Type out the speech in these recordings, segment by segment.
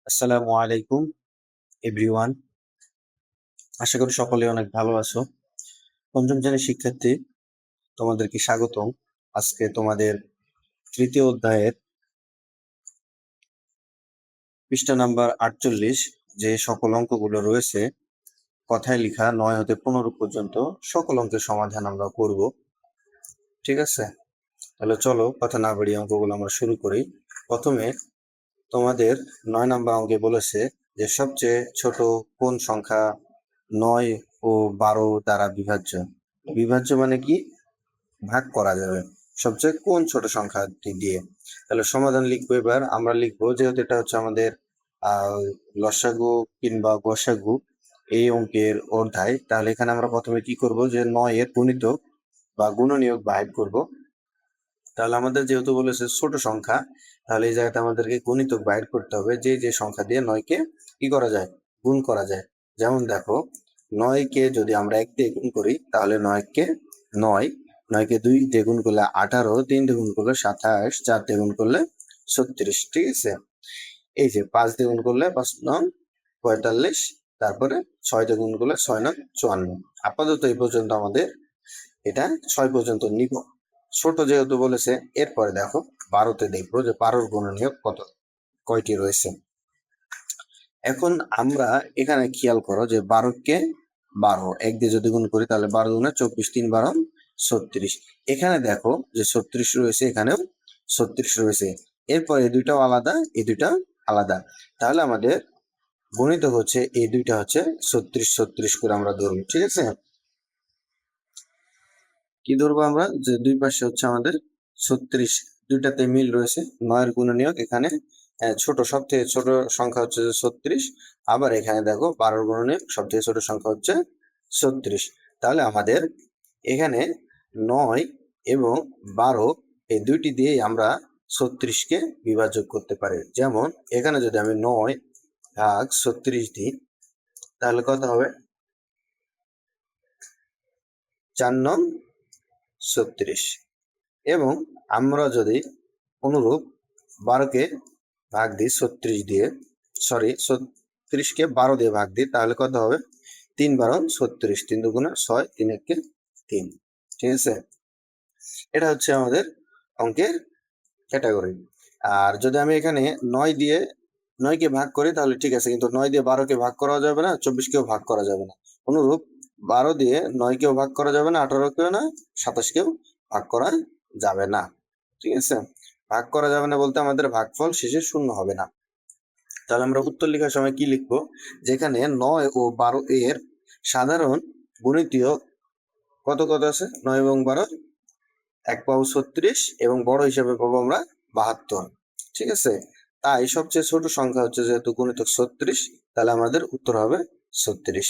আসসালামু আলাইকুম এভরিওয়ান। আশা করি সকলে অনেক ভালো আছো। পঞ্চম শ্রেণীর শিক্ষার্থী, তোমাদেরকে স্বাগতম। আজকে তোমাদের তৃতীয় অধ্যায়ের পৃষ্ঠা নাম্বার 48 যে সকল অঙ্কগুলো রয়েছে কথায় লেখা 9 হতে 15 পর্যন্ত সকল অঙ্কের সমাধান আমরা করব। ঠিক আছে, তাহলে চলো কথা না বাড়িয়ে অঙ্কগুলো আমরা শুরু করি। প্রথমে তোমাদের 9 নাম্বার অঙ্কে বলেছে যে সবচেয়ে ছোট কোন সংখ্যা 9 ও 12 দ্বারা বিভাজ্য। বিভাজ্য মানে কি? ভাগ করা যাবে সবচেয়ে কোন ছোট সংখ্যাটি দিয়ে। তাহলে সমাধান লিখবো। এবার আমরা লিখবো, যেহেতু এটা হচ্ছে আমাদের লসাগু কিংবা গসাগু এই অঙ্কের অধ্যায়, তাহলে এখানে আমরা প্রথমে কি করব, যে 9 এর গুণিতক বা গুণনীয়ক বাইর করব। তাহলে আমাদের যেহেতু বলেছে ছোট সংখ্যা, তাহলে এই জায়গাতে আমাদেরকে গুণিতক বাইর করতে হবে, যে যে সংখ্যা দিয়ে 9 কে কি করা যায়, গুণ করা যায়। যেমন দেখো, 9 কে যদি আমরা 1 দিয়ে গুণ করি তাহলে 9 কে 9 কে 2 দিয়ে গুণ করলে 18, 3 দিয়ে গুণ করলে 27, 4 দিয়ে গুণ করলে 36। ঠিক আছে, এই যে 5 দিয়ে গুণ করলে 5 9 45, তারপরে 6 দিয়ে গুণ করলে 6 9 54। আপাতত এই পর্যন্ত আমাদের এটা 6 পর্যন্ত নিব, ছোট যেহেতু বলেছে। এরপরে দেখো 12তে দেখবো যে 12 গুণনীয়ক কয়টি রয়েছে। এখন আমরা এখানে খেয়াল করো যে 12 কে 12 1 দিয়ে যদি গুণ করি তাহলে 12 গুণে 24, 3 12 36। এখানে দেখো যে 36 রয়েছে, এখানেও 36 রয়েছে। এরপর এই দুইটাও আলাদা, এই দুইটা আলাদা। তাহলে আমাদের গণিত হচ্ছে এই দুইটা হচ্ছে 36 36 করে আমরা ধরবো। ঠিক আছে, কি ধরবো আমরা, যে দুই পাশে হচ্ছে আমাদের 36, দুইটাতে মিল রয়েছে। 9 গুণনীয়ক এখানে ছোট, সবথেকে ছোট সংখ্যা হচ্ছে 36। আবার এখানে দেখো 12 গুণনীয়ক সবথেকে ছোট সংখ্যা হচ্ছে 36। তাহলে আমাদের এখানে 9 এবং 12 এই দুইটি দিয়ে আমরা 36 কে বিভাজক করতে পারি। যেমন এখানে যদি আমি 9 ভাগ 36 দিই তাহলে কত হবে, 4 9 36। এবং আমরা যদি অনুরূপ 12 কে ভাগ দিই 36 দিয়ে, 36 কে 12 দিয়ে ভাগ দিই তাহলে কত হবে, 3 12 36, 3 দুগুণে 6, 3 1 3। ঠিক আছে, এটা হচ্ছে আমাদের অঙ্কের ক্যাটাগরি। আর যদি আমি এখানে 9 দিয়ে 9 কে ভাগ করি তাহলে ঠিক আছে, কিন্তু 9 দিয়ে 12 কে ভাগ করা যাবে না, 24 কেও ভাগ করা যাবে না। অনুরূপ 12 দিয়ে 9 কেও ভাগ করা যাবে না, 18 কেও না, 27 কেও ভাগ করা যাবে না। ঠিক আছে, ভাগ করা যাবে না বলতে আমাদের ভাগফল শেষে শূন্য হবে না। তাহলে আমরা উত্তর লেখার সময় কি লিখবো, যেখানে 9 ও 12 এর সাধারণ গুণিতীয় কত কত আছে, 9 এবং 12 এক পাবো 36 এবং বড় হিসাবে পাবো আমরা 72। ঠিক আছে, তাই সবচেয়ে ছোট সংখ্যা হচ্ছে যেহেতু গুণিতক 36, তাহলে আমাদের উত্তর হবে 36।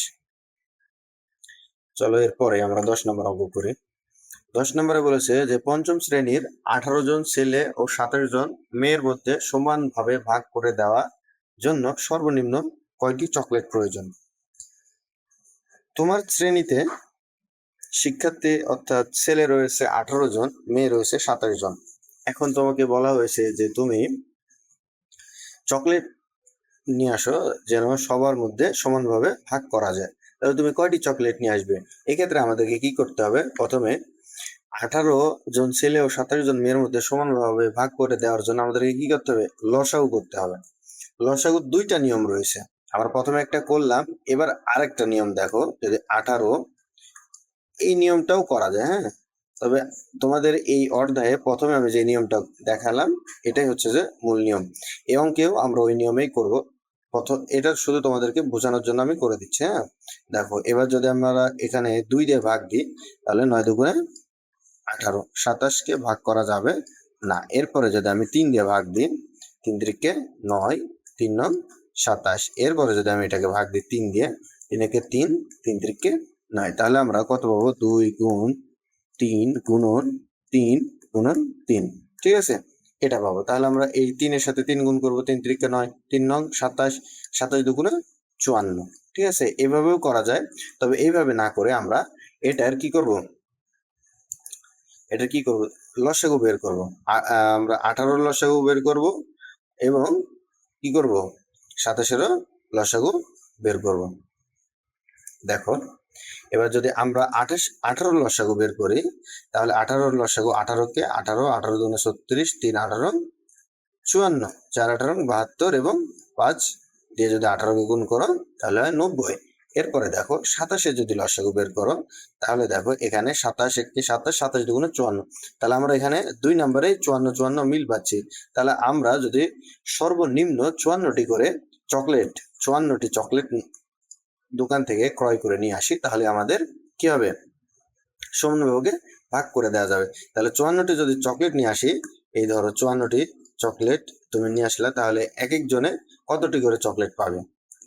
চলো এরপরে আমরা 10 নম্বর অঙ্ক করি। 10 নম্বরে বলেছে যে পঞ্চম শ্রেণীর 18 জন ছেলে ও 27 জন মেয়ের মধ্যে সমানভাবে ভাগ করে দেওয়া জন্য সর্বনিম্ন কয়টি চকলেট প্রয়োজন। তোমার শ্রেণীতে শিক্ষার্থী অর্থাৎ ছেলে রয়েছে 18 জন, মেয়ে রয়েছে 27 জন। এখন তোমাকে বলা হয়েছে যে তুমি চকলেট নিয়ে আসো যেন সবার মধ্যে সমানভাবে ভাগ করা যায়। তাহলে তুমি কয়টি চকলেট নিয়ে আসবে? এক্ষেত্রে আমাদেরকে কি করতে হবে, প্রথমে 18 জন ছেলে ও 27 জন মেয়ের মধ্যে সমানভাবে ভাগ করে দেওয়ার জন্য আমাদেরকে কি করতে হবে, লসাগু করতে হবে। লসাগুর দুইটা নিয়ম রয়েছে, আমরা প্রথমে একটা করলাম, এবার আরেকটা নিয়ম দেখো, যদি 18 এই নিয়মটাও করা যায়। হ্যাঁ, তবে তোমাদের এই অধ্যায়ে প্রথমে আমি যে নিয়মটা দেখালাম এটাই হচ্ছে যে মূল নিয়ম। এই অঙ্কেও আমরা ওই নিয়মেই করব। প্রথম এটা শুধু তোমাদেরকে বোঝানোর জন্য আমি করে দিচ্ছি। হ্যাঁ, দেখো এবার যদি আমরা এখানে 2 দিয়ে ভাগ দিই তাহলে 9 দুগুণে 18, 27 কে ভাগ করা যাবে না। এরপরে যদি আমি 3 দিয়ে ভাগ দিই, 3 3 9, 3 9 27। এরপরে যদি আমি এটাকে ভাগ দিই 3 দিয়ে, 3 একে 3, 3 3 9, তাহলে আমরা কত পাবো, 2 গুণ 3 গুণন 3 গুণন 3। ঠিক আছে, এটা পাবো। তাহলে আমরা এই 3 এর সাথে 3 গুণ করবো, 3 3 9, 3 9 27, 27 দুগুণে 54। ঠিক আছে, এভাবেও করা যায়, তবে এইভাবে না করে আমরা এটার কি করব, এটা কি করব, লসাগু বের করব। আমরা 18 লসাগু বের করব এবং কি করব, 27-এরও লসাগু বের করব। দেখো এবার যদি আমরা 18 লসাগু বের করি, তাহলে 18 লসাগু 18কে 18 18 দুগুণে 36, 3 18 54, 4 18 72 এবং 5 দিয়ে যদি 18কে গুণ করো তাহলে হয় 90। এরপরে দেখো 27-এ যদি লসাগু বের করো, তাহলে দেখো এখানে 27 1 27, 27 দুগুণে 54, তাহলে আমরা এখানে 2 নম্বরে 54 54 মিল পাচ্ছি। তাহলে আমরা যদি সর্বনিম্ন 54টি করে চকলেট 54টি চকলেট দোকান থেকে ক্রয় করে নিয়ে আসি, তাহলে আমাদের কি হবে, সমানভাবে ভাগ করে দেওয়া যাবে। তাহলে 54টি যদি চকলেট নিয়ে আসি, এই ধরো 54টি চকলেট তুমি নিয়ে আসলে, তাহলে এক একজনে কতটি করে চকলেট পাবে।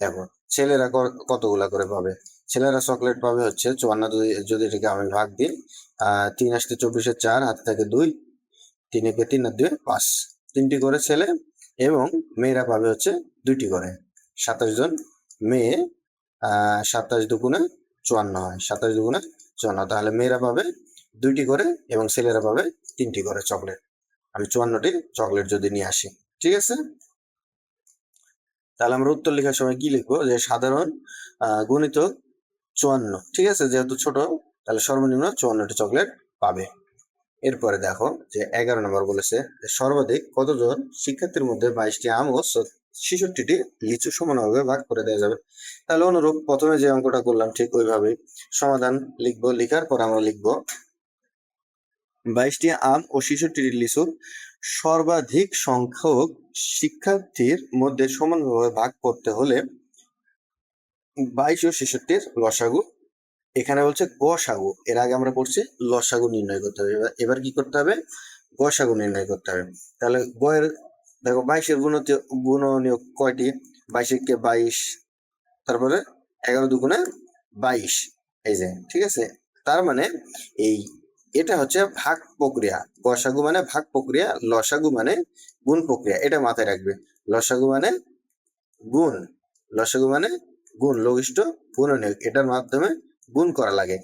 দেখো ছেলেরা কতগুলা করে পাবে, ছেলেরা চকলেট পাবে হচ্ছে 54 যদি এটাকে আমি ভাগ দিই, 3 আসতে 24-এ 4, হাতে থাকে 2, 3 একে 3 আর 2 5, 3টি করে ছেলে, এবং মেয়েরা পাবে হচ্ছে 2টি করে। 27 জন মেয়ে, 27 দুগুণে 54 হয়, 27 দুগুণে 54, তাহলে মেয়েরা পাবে 2টি করে এবং ছেলেরা পাবে 3টি করে চকলেট। আমি 54টি চকলেট যদি নিয়ে আসি, ঠিক আছে। তাহলে আমরা উত্তর লেখার সময় কি লিখবো, যে সাধারণ গুণিতক 54, ঠিক আছে, যেহেতু ছোট তাহলে সর্বনিম্ন 54টি চকলেট পাবে। এরপরে দেখো যে 11 নম্বর বলেছে যে সর্বাধিক কতজন শিক্ষার্থীর মধ্যে 22টি আম ও 66টি লিচু সমানভাবে ভাগ করে দেওয়া যাবে। তাহলে অনুরূপ প্রথমে যে অঙ্কটা করলাম ঠিক ওইভাবেই সমাধান লিখবো। লিখার পর আমরা লিখবো 22টি আম ও 66টি লিচু সর্বাধিক সংখ্যক শিক্ষার্থীর মধ্যে সমানভাবে ভাগ করতে হলে 22 ও 66-র লসাগু, এখানে বলছে গসাগু, এর আগে আমরা পড়ছি লসাগু নির্ণয় করতে হবে, এবার কি করতে হবে, গসাগু নির্ণয় করতে হবে। তাহলে গয়ের দেখো 22-এর গুণনীয়ক কয়টি, 22-কে 22, তারপরে 11 দুগুণে 22, এই যে, ঠিক আছে। তার মানে এটা হচ্ছে ভাগ প্রক্রিয়া, গসাগু মানে ভাগ প্রক্রিয়া, লসাগু মানে গুণ প্রক্রিয়া, এটা মাথায় রাখবে। লসাগু মানে গুণ, লসাগু মানে গুণ, লঘিষ্ঠ গুণনীয়ক, এটার মাধ্যমে গুণ করা লাগে।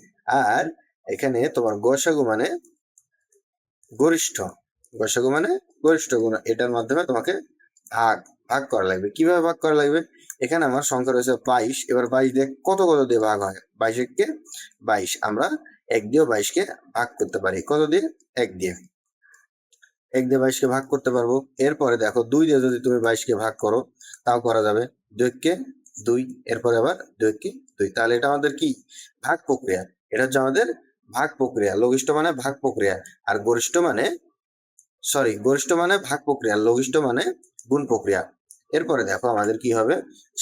আর এখানে তোমার গসাগু মানে গরিষ্ঠ, গসাগু মানে গরিষ্ঠ গুণ, এটার মাধ্যমে তোমাকে ভাগ করা লাগবে। কিভাবে ভাগ করা লাগবে, এখানে আমার সংখ্যা রয়েছে 22, এবার 22 দিয়ে কত দিয়ে ভাগ হয়, 22-কে 22, আমরা 1 দিয়ে 22-কে ভাগ করতে পারি, কত দিয়ে, 1 দিয়ে 22-কে ভাগ করতে পারবো। এরপরে দেখো 2 দিয়ে যদি তুমি 22-কে ভাগ করো তাও করা যাবে, 2-কে 2, এরপরে আবার 2-কে 2, তাহলে এটা আমাদের কি, ভাগ প্রক্রিয়া, এটা হচ্ছে আমাদের ভাগ প্রক্রিয়া। লঘিষ্ঠ মানে ভাগ প্রক্রিয়া, আর গরিষ্ঠ মানে ভাগ প্রক্রিয়া, লঘিষ্ঠ মানে গুণ প্রক্রিয়া। এরপরে দেখো আমাদের কি হবে,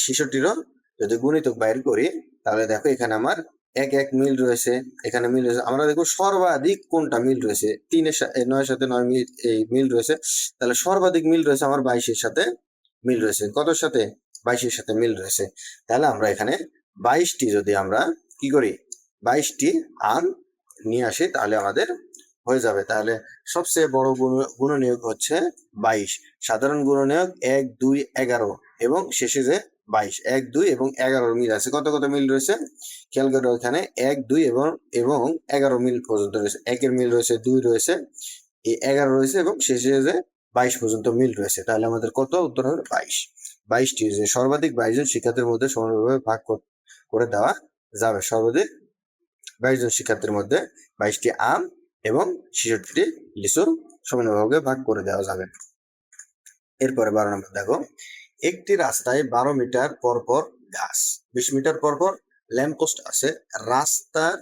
66-টিরও যদি গুণিতক বাইর করি, তাহলে দেখো এখানে আমার 1 1 মিল রয়েছে, এখানে মিল রয়েছে, আমরা দেখো সর্বাধিক কোনটা মিল রয়েছে, 9-এর সাথে 9 মিল মিল রয়েছে, তাহলে সর্বাধিক মিল রয়েছে আমার 22-এর সাথে মিল রয়েছে, কতর সাথে, 22-এর সাথে মিল রয়েছে। তাহলে আমরা এখানে 22টি যদি আমরা কি করি, 22টি আম নিয়ে আসি, তাহলে আমাদের হয়ে যাবে। তাহলে সবচেয়ে বড় গুণনীয়ক হচ্ছে 22, সাধারণ গুণনীয়ক 1 2 11 এবং শেষে যে 22, 1 2 এবং 11 মিল আছে, কত মিল রয়েছে, খেয়াল করো এখানে 1 2 এবং 11 মিল পর্যন্ত রয়েছে, 1-এর মিল রয়েছে, 2 রয়েছে, 11 রয়েছে এবং শেষে যে 22 পর্যন্ত মিল রয়েছে। তাহলে আমাদের কত উত্তর হবে 22। 22টি যে সর্বাধিক 22 জন শিক্ষার্থীর মধ্যে সমানভাবে ভাগ করে দেওয়া যাবে, সর্বাধিক 22 জন শিক্ষার্থীর মধ্যে 22টি আম এবং 66টি লিচু সমানভাবে ভাগ করে দেওয়া যাবে। এরপরে 12 নম্বর দেখো, একটি রাস্তায় 12 মিটার পর পর গাছ, 20 মিটার পর পর ল্যাম্পপোস্ট আছে, রাস্তার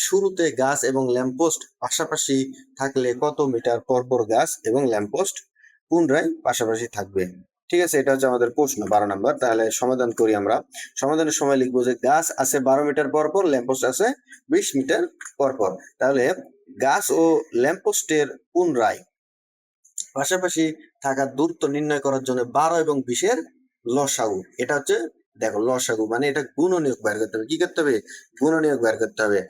শুরুতে গাছ এবং ল্যাম্পপোস্ট পাশাপাশি থাকলে কত মিটার পর পর গাছ এবং ল্যাম্পপোস্ট পুনরায় পাশাপাশি থাকবে। ঠিক আছে, এটা হচ্ছে আমাদের প্রশ্ন 12 নম্বর। তাহলে সমাধান করি আমরা। সমাধানের সময় লিখবো যে গাছ আছে 12 মিটার পর পর, ল্যাম্পপোস্ট আছে 20 মিটার পর পর। তাহলে গাছ ও ল্যাম্পপোস্টের পুনরায় পাশাপাশি থাকার দূরত্ব নির্ণয় করার জন্য 12 এবং 20-এর লসাগু, এটা হচ্ছে দেখো লসাগু মানে এটা গুণনীয়ক বের করতে হবে, কি করতে হবে, গুণনীয়ক বের করতে হবে।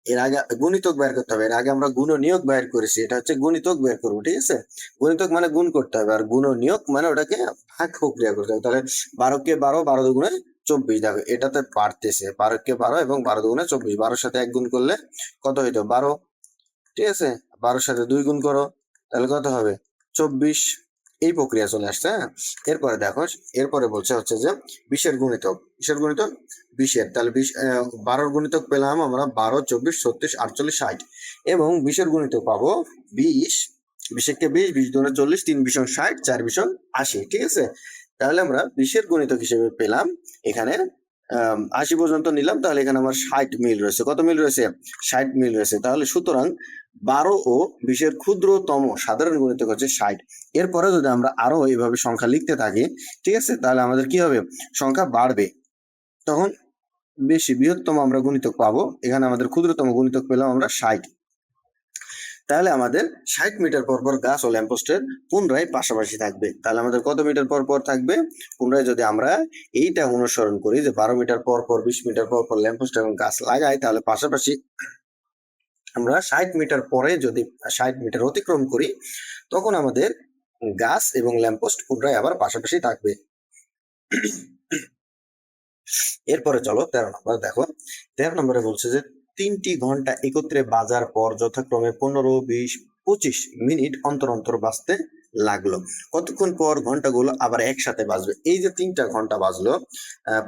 এর আগে গুণিতক বের করতে হবে, এর আগে আমরা গুণনীয়ক বের করেছি, এটা হচ্ছে গুণিতক বের করবো। ঠিক আছে, গুণিতক মানে গুণ করতে হবে, আর গুণনীয়ক মানে ওটাকে ভাগ প্রক্রিয়া করতে হবে। তাহলে 12-কে 12, 12 দুগুণে 24, দেখো এটাতে পারতেছে 12-কে 12 এবং 12 দুগুণে 24, 12-র সাথে 1 গুণ করলে কত হইতো 12, ঠিক আছে, 12-র সাথে 2 গুণ করো তাহলে কত হবে 24, এই প্রক্রিয়া চলে আসছে। হ্যাঁ, এরপরে দেখো, এরপরে বলছে হচ্ছে যে 20-এর গুণিতক, কিসের গুণিতক? 20-এর। তাহলে 12-র গুণিতক পেলাম আমরা 12, 24, 36, 48, 60 এবং 20-এর গুণিতক পাবো 20, 20-একে 20, 20 দুগুণে 40, 3 20 60, 4 20 80। ঠিক আছে, তাহলে আমরা 20-এর গুণিতক হিসেবে পেলাম এখানে 80 পর্যন্ত নিলাম, তাহলে এখানে আমার 60 মিল রয়েছে। কত মিল রয়েছে? 60 মিল রয়েছে। তাহলে সুতরাং 12 ও 20-এর ক্ষুদ্রতম সাধারণ গুণিতক হচ্ছে 60। এরপরে যদি আমরা আরো এইভাবে সংখ্যা লিখতে থাকি, ঠিক আছে, তাহলে আমাদের কি হবে? সংখ্যা বাড়বে, তখন বেশি বৃহত্তম আমরা গুণিতক পাবো। এখানে আমাদের ক্ষুদ্রতম গুণিতক পেলাম আমরা 60। তাহলে আমাদের 60 মিটার পর পর গাছ ও ল্যাম্পপোস্টের পুনরায় পাশাপাশি থাকবে। তাহলে আমাদের কত মিটার পর পর থাকবে? পুনরায় যদি আমরা এইটা অনুসরণ করি যে 12 মিটার পর পর, 20 মিটার পর পর ল্যাম্পপোস্ট এবং গাছ লাগাই, তাহলে পাশাপাশি আমরা 60 মিটার পরে যদি 60 মিটার অতিক্রম করি, তখন আমাদের গাছ এবং ল্যাম্পপোস্ট পুনরায় আবার পাশাপাশি থাকবে। এরপরে চলো 13 নম্বর দেখো। 13 নম্বরে বলছে যে 3টি ঘন্টা একত্রে বাজার পর যথাক্রমে 15, 20, 25 মিনিট অন্তর অন্তর বাজতে লাগলো। কতক্ষণ পর ঘন্টাগুলো আবার একসাথে বাজবে? এই যে 3টা ঘন্টা বাজলো,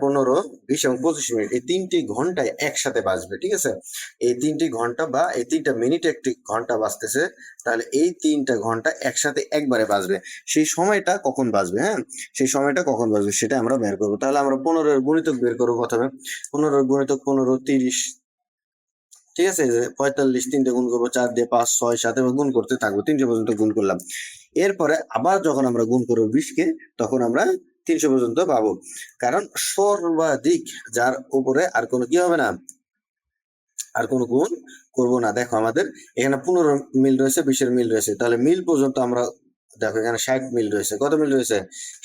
15, 20 এবং 25 মিনিট, এই 3টি ঘন্টায় একসাথে বাজবে। ঠিক আছে, এই 3টি ঘন্টা বা এই 3টা মিনিটে একটি ঘন্টা বাজতেছে, তাহলে এই 3টা ঘন্টা একসাথে একবারে বাজবে। সেই সময়টা কখন বাজবে? হ্যাঁ, সেই সময়টা কখন বাজবে সেটা আমরা বের করবো। তাহলে আমরা 15-এর গুণিতক বের করবো প্রথমে। 15-এর গুণিতক 15, 30। ঠিক আছে, 45, 3 দিয়ে গুণ করবো, 4 দিয়ে, 5, 6, 7 এবং গুণ করতে থাকবো, 300 পর্যন্ত গুণ করলাম। এরপরে আবার যখন আমরা গুণ করবো 20-কে, তখন আমরা 300 পর্যন্ত পাবো, কারণ সর্বাধিক যার উপরে আর কোনো কি হবে না, আর কোনো গুণ করবো না। দেখো আমাদের এখানে 15 মিল রয়েছে, 20-এর মিল রয়েছে, তাহলে মিল পর্যন্ত আমরা দেখো এখানে 60 মিল রয়েছে। কত মিল রয়েছে?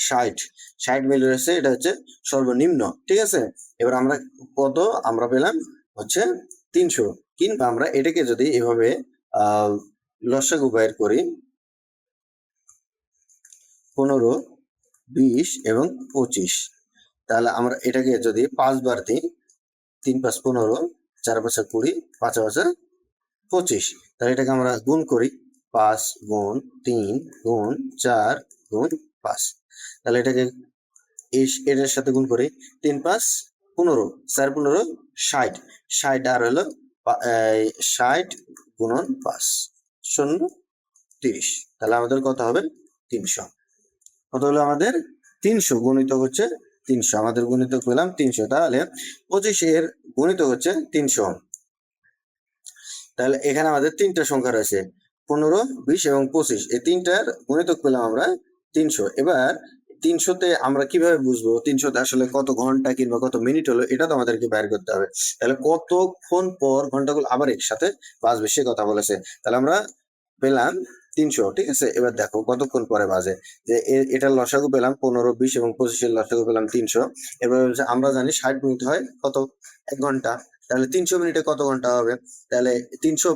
60 মিল রয়েছে, এটা হচ্ছে সর্বনিম্ন। ঠিক আছে, এবার আমরা কত আমরা পেলাম হচ্ছে 300। কিংবা আমরা এটাকে যদি এভাবে লসাগু বের করি, 15, 20 এবং 25, তাহলে আমরা এটাকে যদি 5 বার দিই, 3 5 15, 4 5 20, 5 5 25, তাহলে এটাকে আমরা গুণ করি, 5 গুণ 3 গুণ 4 গুণ 5, তাহলে এটাকে এটার সাথে গুণ করি, 3 5 15, 4 15 60, 60 আর হলো 60 গুণন 5 শূন্য 30, তাহলে আমাদের কত হবে? 300। কত হলো আমাদের? 300। গুণিত হচ্ছে 300, আমাদের গুণিতক পেলাম 300। তাহলে 25-এর গুণিতক হচ্ছে 300। তাহলে এখানে আমাদের 3টা সংখ্যা রয়েছে, 15, 20 এবং 25, এই 3টার গুণিতক পেলাম আমরা 300। এবার 300-তে আমরা কিভাবে বুঝবো 300-তে আসলে কত ঘন্টা কিংবা কত মিনিট হলো, এটা তো আমাদেরকে বের করতে হবে। তাহলে কতক্ষণ পর ঘন্টাগুলো আবার একসাথে বাজবে সে কথা বলেছে। তাহলে আমরা পেলাম 300। ঠিক আছে, এবার দেখো কতক্ষণ পরে বাজে, যে এটার লসাগু পেলাম 15, 20 এবং 25-এর লসাগু পেলাম 300। এবার আমরা জানি 60 মিনিট হয় কত? 1 ঘন্টা। তাহলে 300 মিনিটে কত ঘন্টা হবে? তাহলে 300,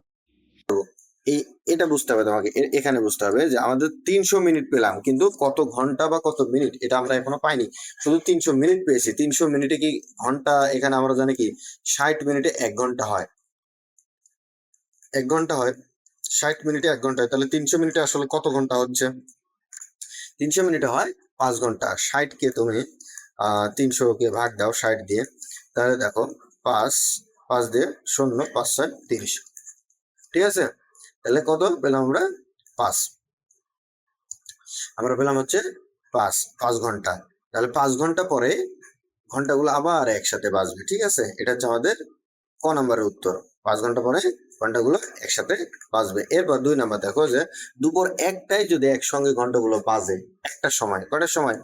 এই এটা বুঝতে হবে তোমাকে, এখানে বুঝতে হবে যে আমাদের 300 মিনিট পেলাম, কিন্তু কত ঘন্টা বা কত মিনিট এটা আমরা এখনো পাইনি। শুধু 300 মিনিট পেয়েছি। 300 মিনিটে কি ঘন্টা? এখানে আমরা জানি কি 60 মিনিটে 1 ঘন্টা হয়, 1 ঘন্টা হয়, 60 মিনিটে 1 ঘন্টা হয়। তাহলে 300 মিনিটে আসলে কত ঘন্টা হচ্ছে? 300 মিনিটে হয় 5 ঘন্টা। 60-কে তুমি 300-কে ভাগ দাও 60 দিয়ে, তাহলে দেখো 5 5 দিয়ে 0, 5 6 30। ঠিক আছে, তাহলে কত পেলাম আমরা? 5। আমরা পেলাম হচ্ছে 5 ঘন্টা। তাহলে 5 ঘন্টা পরে ঘন্টাগুলো আবার একসাথে বাজবে। ঠিক আছে, এটা হচ্ছে আমাদের ক নাম্বারের উত্তর। 5 ঘন্টা পরে ঘন্টাগুলো একসাথে বাজবে। এরপর 2 নাম্বার দেখো যে দুপুর 1টায় যদি একসঙ্গে ঘন্টাগুলো বাজে, একটা সময়, কটার সময়?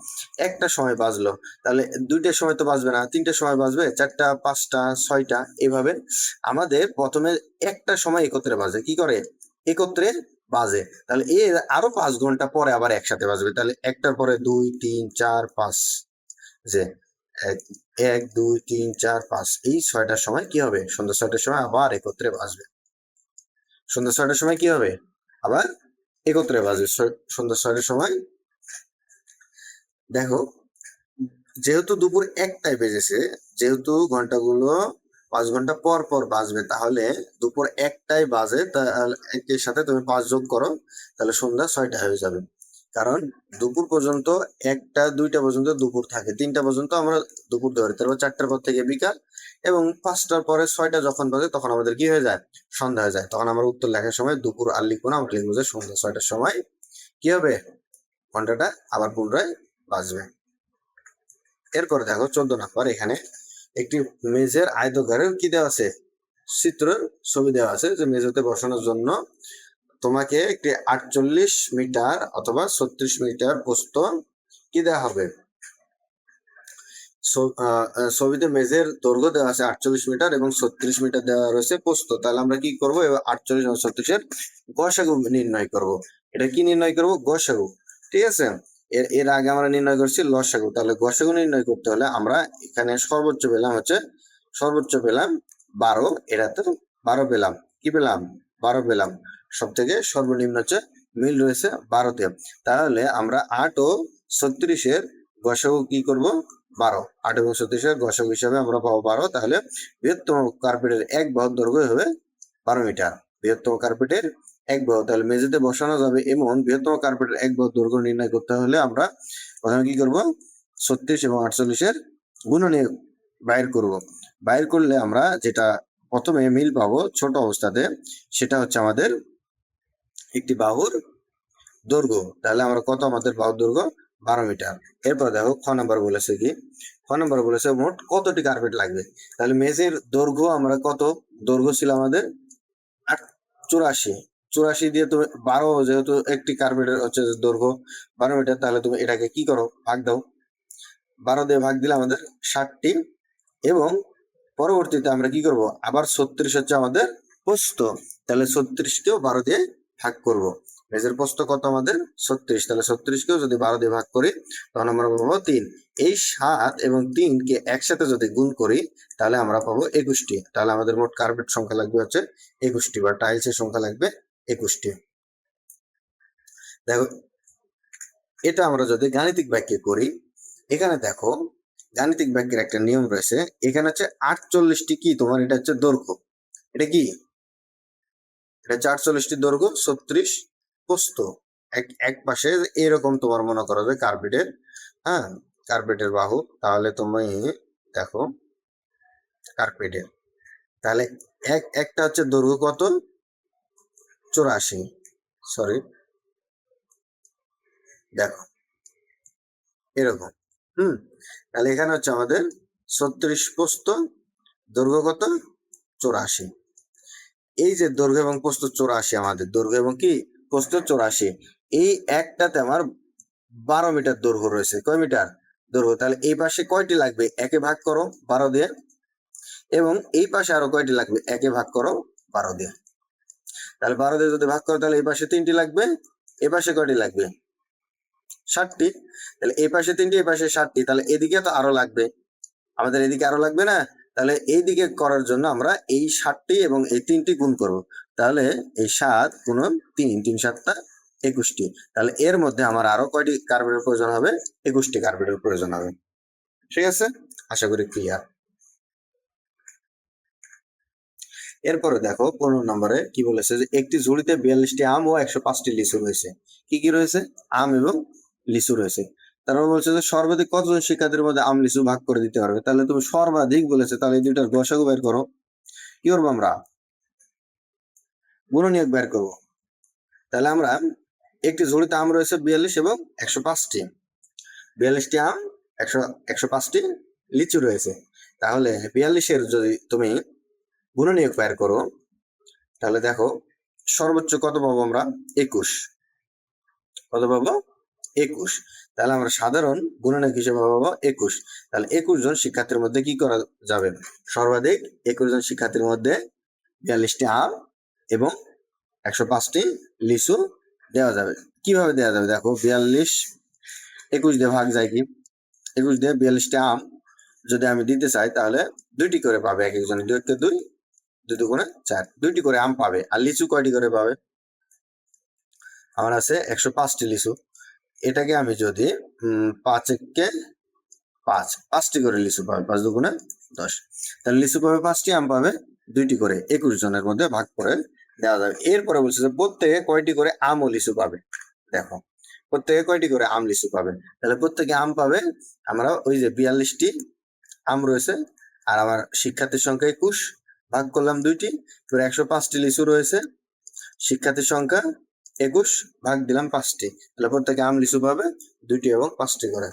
একটা সময় বাজলো, তাহলে 2টার সময় তো বাজবে না, 3টার সময় বাজবে, 4টা, 5টা, 6টা, এইভাবে আমাদের প্রথমে একটা সময় একত্রে বাজে। কি করে? একত্রে বাজে। তাহলে এর আরো 5 ঘন্টা পরে আবার একসাথে বাজবে। তাহলে একটার পরে 2 3 4 5, যে 1 2 3 4 5, এই 6টার সময় কি হবে? সন্ধ্যা 6টার সময় আবার একত্রে বাজবে। সন্ধ্যা 6টার সময় কি হবে? আবার একত্রে বাজবে সন্ধ্যা 6টার সময়। দেখো, যেহেতু দুপুর 1টায় বেজেছে, যেহেতু ঘন্টাগুলো 5 ঘন্টা পর পর বাজবে, তাহলে দুপুর 1টায় বাজে, তাহলে 1-এর সাথে তুমি 5 যোগ করো, তাহলে সন্ধ্যা 6টা হয়ে যাবে। কারণ দুপুর পর্যন্ত 1টা 2টা পর্যন্ত দুপুর থাকে, 3টা পর্যন্ত আমরা দুপুর ধরি, তারপর 4টার পর থেকে বিকাল, এবং 5টার পরে 6টা যখন বাজে তখন আমাদের কি হয়ে যায়, সন্ধ্যা হয়ে যায়। তখন আমরা উত্তর লেখার সময় দুপুর আর লিখবো না, আমরা লিখবো যে সন্ধ্যা 6টার সময় কি হবে, ঘন্টাটা আবার পুনরায় বাজবে। এরপরে দেখো 14 নম্বর, এখানে একটি মেজের আয়তকারের কি দেওয়া আছে, চিত্রের ছবি দেওয়া আছে, যে মেঝেতে বসানোর জন্য তোমাকে একটি 48 মিটার অথবা 36 মিটার প্রস্থ কি দেওয়া হবে। ছবিতে মেঝের দৈর্ঘ্য দেওয়া আছে 48 মিটার এবং 36 মিটার দেওয়া রয়েছে প্রস্থ। তাহলে আমরা কি করব, এবার 48 এবং 36 এর গসাগু নির্ণয় করব। এটা কি নির্ণয় করব, গসাগু। ঠিক আছে, এর এর আগে আমরা নির্ণয় করছি লসাগু। তাহলে গসাগু নির্ণয় করতে হলে আমরা এখানে সর্বোচ্চ পেলাম 12, এটাতে 12 পেলাম, কি পেলাম 12 পেলাম। সব থেকে সর্বনিম্ন হচ্ছে মিল রয়েছে 12তে। তাহলে আমরা 8 ও 36 এর গসাগু কি করব, 12। 8 এবং 36 এর গসাগু হিসাবে আমরা পাবো 12। তাহলে বৃহত্তম কার্পেটের এক বাহুর দৈর্ঘ্য হবে 12 মিটার। বৃহত্তম কার্পেটের এক বাহু, তাহলে মেঝেতে বসানো যাবে এমন বৃহত্তম কার্পেটের এক বাহুর দৈর্ঘ্য নির্ণয় করতে হলে আমরা প্রথমে কি করব, 36 এবং 48 এর গুণনীয়ক বাইর করব। বাইর করলে আমরা যেটা প্রথমে মিল পাবো ছোট অবস্থাতে, সেটা হচ্ছে আমাদের একটি বাহুর দৈর্ঘ্য। তাহলে আমরা কত, আমাদের বাহুর দৈর্ঘ্য 12 মিটার। এরপর দেখো খ নাম্বার বলেছে কি, খ নাম্বার বলেছে মোট কতটি কার্পেট লাগবে। তাহলে মেঝের দৈর্ঘ্য আমরা কত, দৈর্ঘ্য ছিল আমাদের 84 দিয়ে তুমি 12, যেহেতু একটি কার্পেটের হচ্ছে দৈর্ঘ্য 12 মিটার, তাহলে তুমি এটাকে কি করো, ভাগ দাও। 12 দিয়ে ভাগ দিলে আমাদের 60টি, এবং পরবর্তীতে আমরা কি করব, আবার 36 হচ্ছে আমাদের প্রস্থ। তাহলে 36কেও 12 দিয়ে ভাগ করব। মেঝের প্রস্থ কত আমাদের 36, তাহলে 36কেও যদি 12 দিয়ে ভাগ করি তখন আমরা পাবো 3। এই 7 এবং 3 কে একসাথে যদি গুণ করি তাহলে আমরা পাবো 21টি। তাহলে আমাদের মোট কার্পেট সংখ্যা লাগবে হচ্ছে 21টি, বা টাইলসের সংখ্যা লাগবে 21টি। দেখো এটা আমরা যদি গাণিতিক বাক্যে করি, এখানে দেখো গাণিতিক বাক্যের একটা নিয়ম রয়েছে। এখানে হচ্ছে 48টি কি তোমার, এটা হচ্ছে দৈর্ঘ্য, এটা কি, এটা হচ্ছে 48টি দৈর্ঘ্য, 36 প্রস্থ। এক পাশে এরকম তোমার মনে করো যে কার্পেটের, হ্যাঁ কার্পেটের বাহু। তাহলে তুমি দেখো কার্পেটের, তাহলে একটা হচ্ছে দৈর্ঘ্য কত, 84, সরি দেখো এরকম। তাহলে এখানে হচ্ছে আমাদের 36 প্রস্থ, দৈর্ঘ্য কত 84। এই যে দৈর্ঘ্য এবং প্রস্থ 84, আমাদের দৈর্ঘ্য এবং কি প্রস্থ 84, এই একটাতে আমার 12 মিটার দৈর্ঘ্য রয়েছে। কয় মিটার দৈর্ঘ্য, তাহলে এই পাশে কয়টি লাগবে, একে ভাগ করো 12 দিয়ে, এবং এই পাশে আরো কয়টি লাগবে, একে ভাগ করো 12 দিয়ে। তাহলে 12 দিয়ে যদি ভাগ করো তাহলে এই পাশে 3টি লাগবে, এ পাশে কয়টি লাগবে 60টি। তাহলে এই পাশে 3টি, এই পাশে 60টি, তাহলে এদিকে তো আরো লাগবে, আমাদের এদিকে আরো লাগবে না। তাহলে এই দিকে করার জন্য আমরা এই 60টি এবং এই 3টি গুণ করব। তাহলে এই 7 গুণ 3, 3 7 21টি। তাহলে এর মধ্যে আমার আরো কয়টি কার্পেটের প্রয়োজন হবে, 21টি কার্পেটের প্রয়োজন হবে। ঠিক আছে, আশা করি ক্লিয়ার। এরপরে দেখো 15 নম্বরে কি বলেছে, যে একটি ঝুড়িতে 42টি আম ও 105টি লিচু রয়েছে। কি কি রয়েছে, আম এবং লিচু রয়েছে। তারপর বলছে যে সর্বাধিক কতজন শিক্ষার্থীর মধ্যে আম লিচু ভাগ করে দিতে পারবে। তাহলে তুমি সর্বাধিক বলেছে, তাহলে এই দুইটার গসাগু বের করো। কি করবো আমরা, গুণনীয়ক বের করবো। তাহলে আমরা একটি ঝুড়িতে আম রয়েছে 42 এবং 105টি, 42টি আম 105টি লিচু রয়েছে। তাহলে 42-এর যদি তুমি গুণনীয়ক বের করো তাহলে দেখো সর্বোচ্চ কত পাবো আমরা, 21। কত পাবো, 21। তাহলে আমরা সাধারণ গুণনীয়ক হিসেবে পাবো 21। তাহলে 21 জন শিক্ষার্থীর মধ্যে কি করা যাবে, সর্বাধিক 21 জন শিক্ষার্থীর মধ্যে 42টি আম এবং 105টি লিচু দেওয়া যাবে। কিভাবে দেওয়া যাবে, দেখো 42 21 দিয়ে ভাগ যায় কি, 21 দিয়ে 42টি আম যদি আমি দিতে চাই তাহলে 2টি করে পাবে এক একজন, 2 কে 2, 2 দুগুণে 4, 2টি করে আম পাবে। আর লিচু কয়টি করে পাবে, আমার আছে 105টি লিচু। এটাকে আমি যদি 5 কে 5, 5টি করে লিচু পাবে, 5 দুগুণে 10। তাহলে লিচু পাবে 5টি, আম পাবে 2টি করে, 21 জনের মধ্যে ভাগ করে দেওয়া যাবে। এরপরে বলছে যে প্রত্যেকে কয়টি করে আম ও লিচু পাবে। দেখো প্রত্যেকে কয়টি করে আম লিচু পাবে, তাহলে প্রত্যেকে আম পাবে। আমরা ওই যে 42টি আম রয়েছে, আর আমার শিক্ষার্থীর সংখ্যা 21, ভাগ করলাম 2টি, এবার 105টি লিচু রয়েছে, শিক্ষার্থীর সংখ্যা 21, ভাগ দিলাম 5টি, তাহলে প্রত্যেকে আম লিচু পাবে 2টি এবং 5টি করে।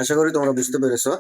আশা করি তোমরা বুঝতে পেরেছো।